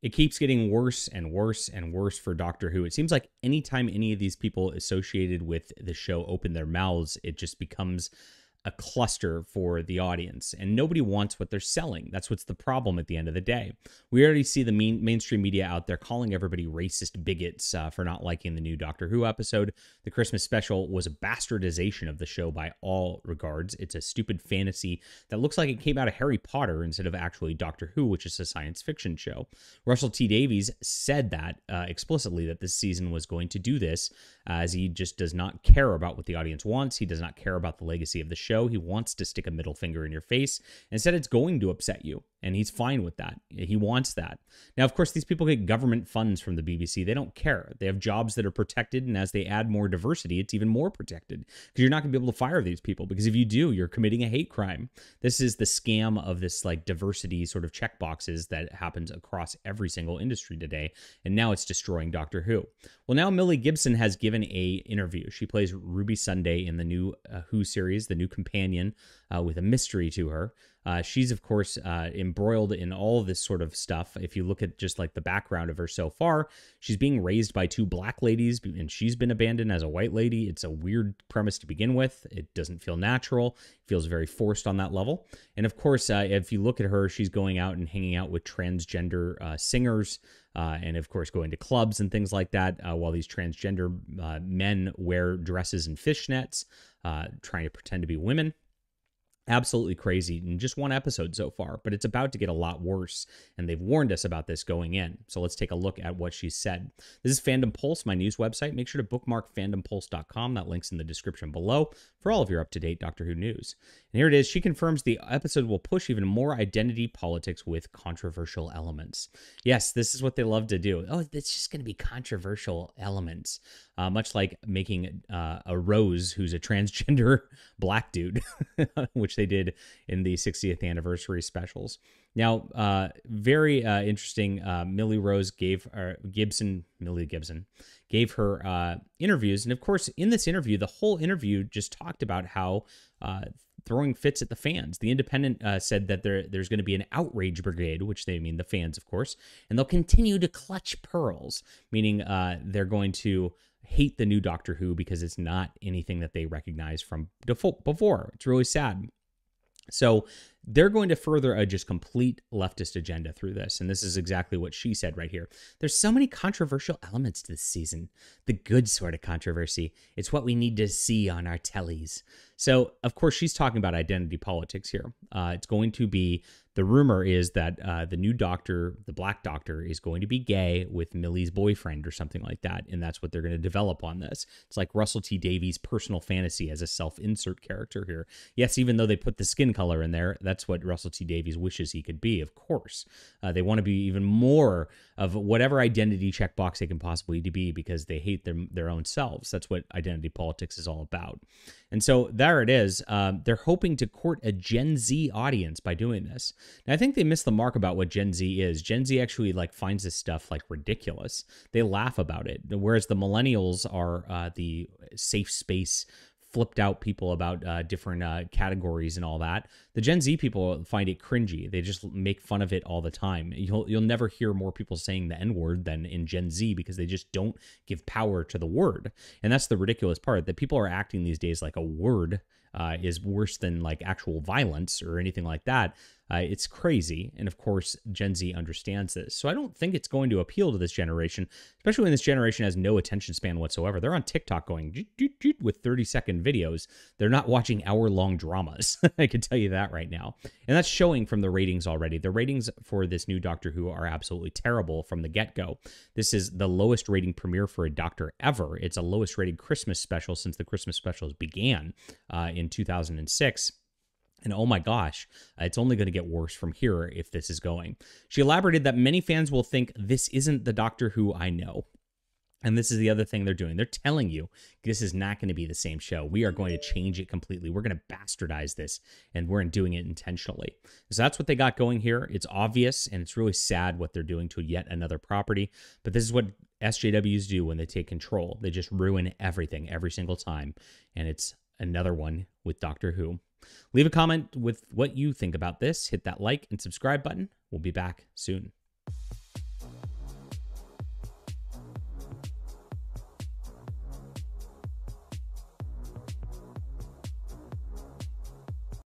It keeps getting worse and worse and worse for Doctor Who. It seems like anytime any of these people associated with the show open their mouths, it just becomes a cluster for the audience, and nobody wants what they're selling. That's what's the problem at the end of the day. We already see the mainstream media out there calling everybody racist bigots for not liking the new Doctor Who episode. The Christmas special was a bastardization of the show by all regards. It's a stupid fantasy that looks like it came out of Harry Potter instead of actually Doctor Who, which is a science fiction show. Russell T Davies said that explicitly, that this season was going to do this, as he just does not care about what the audience wants. He does not care about the legacy of the show. He wants to stick a middle finger in your face and said it's going to upset you, and he's fine with that. He wants that. Now, of course, these people get government funds from the BBC. They don't care. They have jobs that are protected, and as they add more diversity, it's even more protected, because you're not going to be able to fire these people, because if you do, you're committing a hate crime. This is the scam of this like diversity sort of check boxes that happens across every single industry today, and now it's destroying Doctor Who. Well, now Millie Gibson has given a interview. She plays Ruby Sunday in the new Who series, the new companion with a mystery to her. She's, of course, embroiled in all of this sort of stuff. If you look at just like the background of her so far, she's being raised by two black ladies, and she's been abandoned as a white lady. It's a weird premise to begin with. It doesn't feel natural. It feels very forced on that level. And of course, if you look at her, she's going out and hanging out with transgender singers, and of course going to clubs and things like that, while these transgender men wear dresses and fishnets, trying to pretend to be women. Absolutely crazy in just one episode so far, but it's about to get a lot worse, and they've warned us about this going in. So let's take a look at what she said. This is Fandom Pulse, my news website. Make sure to bookmark fandompulse.com. That link's in the description below for all of your up-to-date Doctor Who news. And here it is. She confirms the episode will push even more identity politics with controversial elements. Yes, this is what they love to do. Oh, it's just going to be controversial elements. Much like making Arroz, who's a transgender black dude, which they did in the 60th anniversary specials. Now, very interesting. Millie Gibson gave her interviews. And of course, in this interview, the whole interview just talked about how throwing fits at the fans. The Independent said that there's going to be an outrage brigade, which they mean the fans, of course, and they'll continue to clutch pearls, meaning they're going to hate the new Doctor Who because it's not anything that they recognize from before. It's really sad. So they're going to further a just complete leftist agenda through this. And this is exactly what she said right here. There's so many controversial elements to this season. The good sort of controversy. It's what we need to see on our tellies. So, of course, she's talking about identity politics here. It's going to be, the rumor is that the new doctor, the black doctor, is going to be gay with Millie's boyfriend or something like that. And that's what they're going to develop on this. It's like Russell T Davies' personal fantasy as a self-insert character here. Yes, even though they put the skin color in there, that's what Russell T Davies wishes he could be, of course. They want to be even more of whatever identity checkbox they can possibly be, because they hate their own selves. That's what identity politics is all about. And so there it is. They're hoping to court a Gen Z audience by doing this. Now, I think they missed the mark about what Gen Z is. Gen Z actually finds this stuff ridiculous. They laugh about it, whereas the millennials are the safe space, flipped out people about different categories and all that. The Gen Z people find it cringy. They just make fun of it all the time. You'll never hear more people saying the N-word than in Gen Z, because they just don't give power to the word. And that's the ridiculous part, that people are acting these days like a word is worse than actual violence or anything like that. It's crazy. And of course, Gen Z understands this. So I don't think it's going to appeal to this generation, especially when this generation has no attention span whatsoever. They're on TikTok going with 30-second videos. They're not watching hour-long dramas. I can tell you that right now. And that's showing from the ratings already. The ratings for this new Doctor Who are absolutely terrible from the get-go. This is the lowest rating premiere for a Doctor ever. It's a lowest rated Christmas special since the Christmas specials began in 2006. And oh my gosh, it's only going to get worse from here if this is going. She elaborated that many fans will think this isn't the Doctor Who I know. And this is the other thing they're doing. They're telling you this is not going to be the same show. We are going to change it completely. We're going to bastardize this, and we're doing it intentionally. So that's what they got going here. It's obvious, and it's really sad what they're doing to yet another property. But this is what SJWs do when they take control. They just ruin everything every single time. And it's another one with Doctor Who. Leave a comment with what you think about this. Hit that like and subscribe button. We'll be back soon.